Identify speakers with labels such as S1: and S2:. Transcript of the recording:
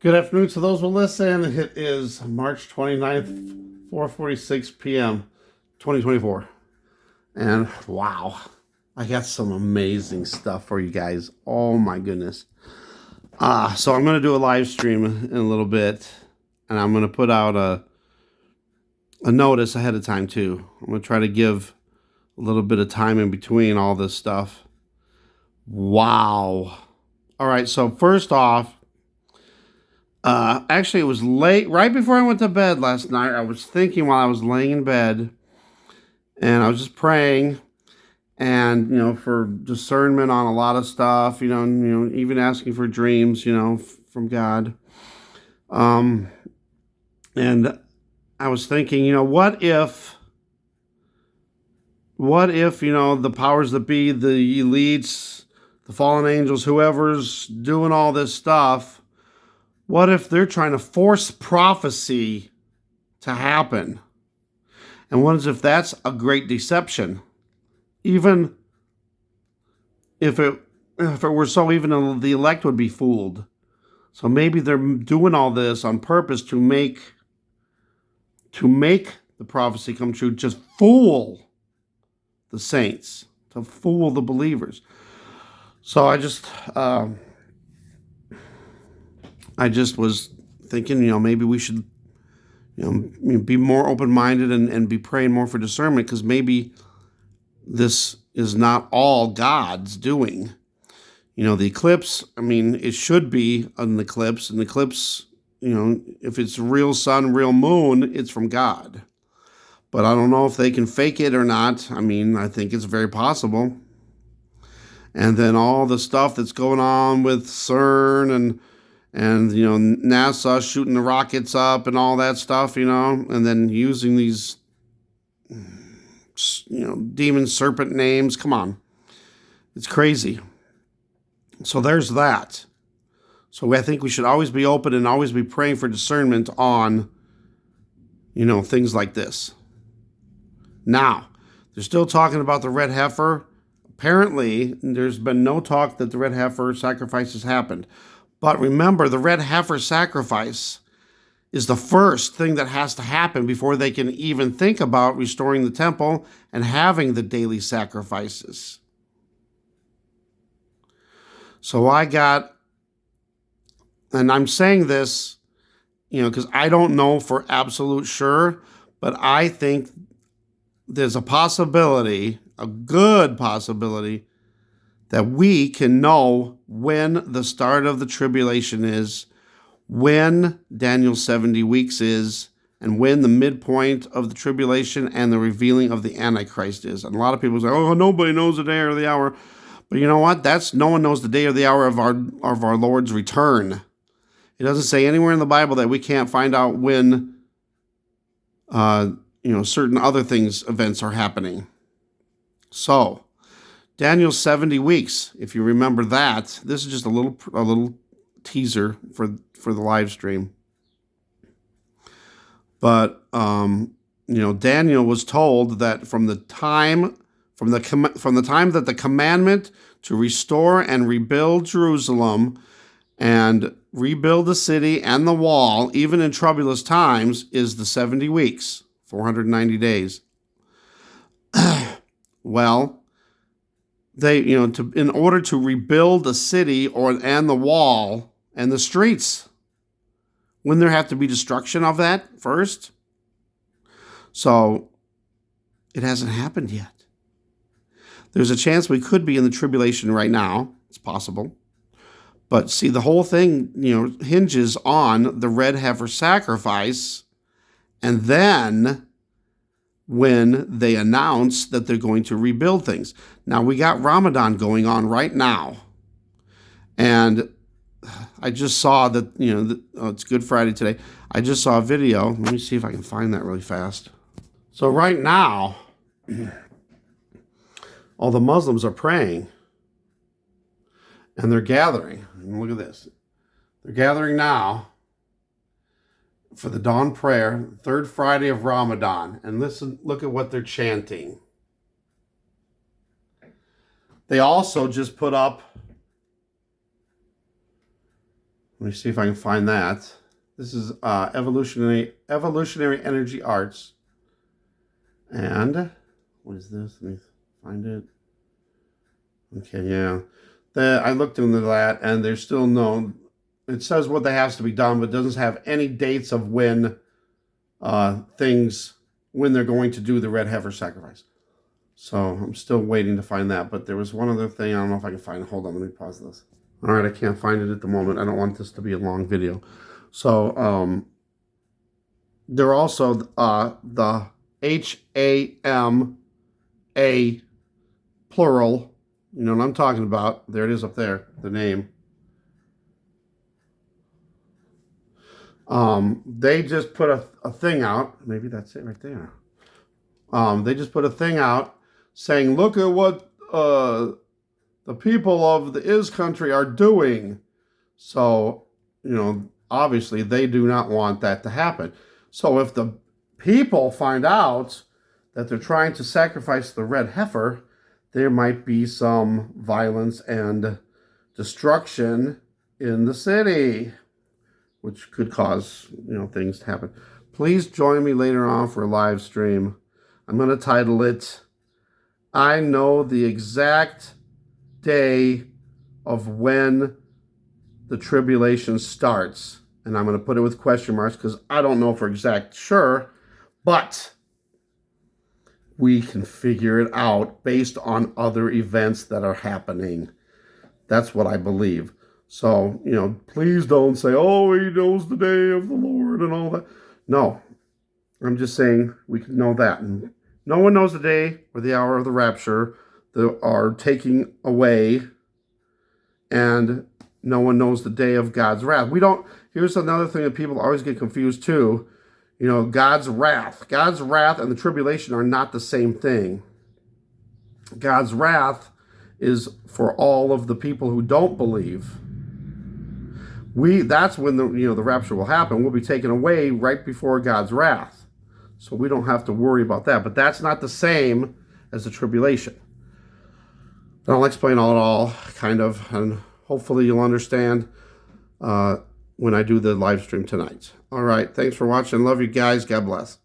S1: Good afternoon to those who listen. It is March 29th, 4:46 p.m., 2024. And wow, I got some amazing stuff for you guys. Oh my goodness. So I'm going to do a live stream in a little bit, and I'm going to put out a notice ahead of time too. I'm going to try to give a little bit of time in between all this stuff. Wow. All right, so first off, actually, it was late, right before I went to bed last night. I was thinking while I was laying in bed, and I was just praying, and for discernment on a lot of stuff. Even asking for dreams, from God. And I was thinking, what if the powers that be, the elites, the fallen angels, whoever's doing all this stuff. What if they're trying to force prophecy to happen? And what if that's a great deception? Even if it were so, even the elect would be fooled. So maybe they're doing all this on purpose to make the prophecy come true, just fool the saints, to fool the believers. So I just was thinking, maybe we should, be more open-minded and be praying more for discernment, because maybe this is not all God's doing. The eclipse, it should be an eclipse. An eclipse, if it's real sun, real moon, it's from God. But I don't know if they can fake it or not. I think it's very possible. And then all the stuff that's going on with CERN and NASA shooting the rockets up and all that stuff, and then using these, demon serpent names. Come on. It's crazy. So there's that. So I think we should always be open and always be praying for discernment on, things like this. Now, they're still talking about the red heifer. Apparently, there's been no talk that the red heifer sacrifices happened. But remember, the red heifer sacrifice is the first thing that has to happen before they can even think about restoring the temple and having the daily sacrifices. So and I'm saying this, because I don't know for absolute sure, but I think there's a possibility, a good possibility, that we can know when the start of the tribulation is, when Daniel's 70 weeks is, and when the midpoint of the tribulation and the revealing of the Antichrist is. And a lot of people say, oh, nobody knows the day or the hour. But you know what? No one knows the day or the hour of our Lord's return. It doesn't say anywhere in the Bible that we can't find out when certain other events are happening. So, Daniel's 70 weeks, if you remember that, this is just a little teaser for the live stream. But Daniel was told that from the time that the commandment to restore and rebuild Jerusalem and rebuild the city and the wall, even in troublous times, is the 70 weeks, 490 days. Well, they, in order to rebuild the city and the wall and the streets, wouldn't there have to be destruction of that first? So it hasn't happened yet. There's a chance we could be in the tribulation right now. It's possible. But see, the whole thing, hinges on the red heifer sacrifice, and then when they announce that they're going to rebuild things. Now, we got Ramadan going on right now. And I just saw that, it's Good Friday today. I just saw a video. Let me see if I can find that really fast. So right now, all the Muslims are praying. And they're gathering. And look at this. They're gathering now for the dawn prayer, third Friday of Ramadan. And look at what they're chanting. They also just put up, Let me see if I can find that. This is evolutionary energy arts. And what is this? Let me find it. Okay, yeah. I looked into that, and there's still no. It says what that has to be done, but it doesn't have any dates of when when they're going to do the red heifer sacrifice. So I'm still waiting to find that. But there was one other thing. I don't know if I can find it. Hold on, let me pause this. All right, I can't find it at the moment. I don't want this to be a long video. So they're also the HAMA plural. You know what I'm talking about. There it is up there, the name. They just put a thing out. Maybe that's it right there. They just put a thing out saying, look at what the people of the Is country are doing. So, you know, obviously they do not want that to happen. So if the people find out that they're trying to sacrifice the red heifer, there might be some violence and destruction in the city, which could cause, you know, things to happen. Please join me later on for a live stream. I'm going to title it, I know the exact day of when the tribulation starts. And I'm going to put it with question marks because I don't know for exact sure, but we can figure it out based on other events that are happening. That's what I believe. So, you know, please don't say, oh, he knows the day of the Lord and all that. No, I'm just saying we can know that. And no one knows the day or the hour of the rapture, are taking away, and no one knows the day of God's wrath. Here's another thing that people always get confused too. You know, God's wrath and the tribulation are not the same thing. God's wrath is for all of the people who don't believe. That's when the rapture will happen. We'll be taken away right before God's wrath. So we don't have to worry about that. But that's not the same as the tribulation. I'll explain it all, kind of, and hopefully you'll understand when I do the live stream tonight. All right, thanks for watching. Love you guys. God bless.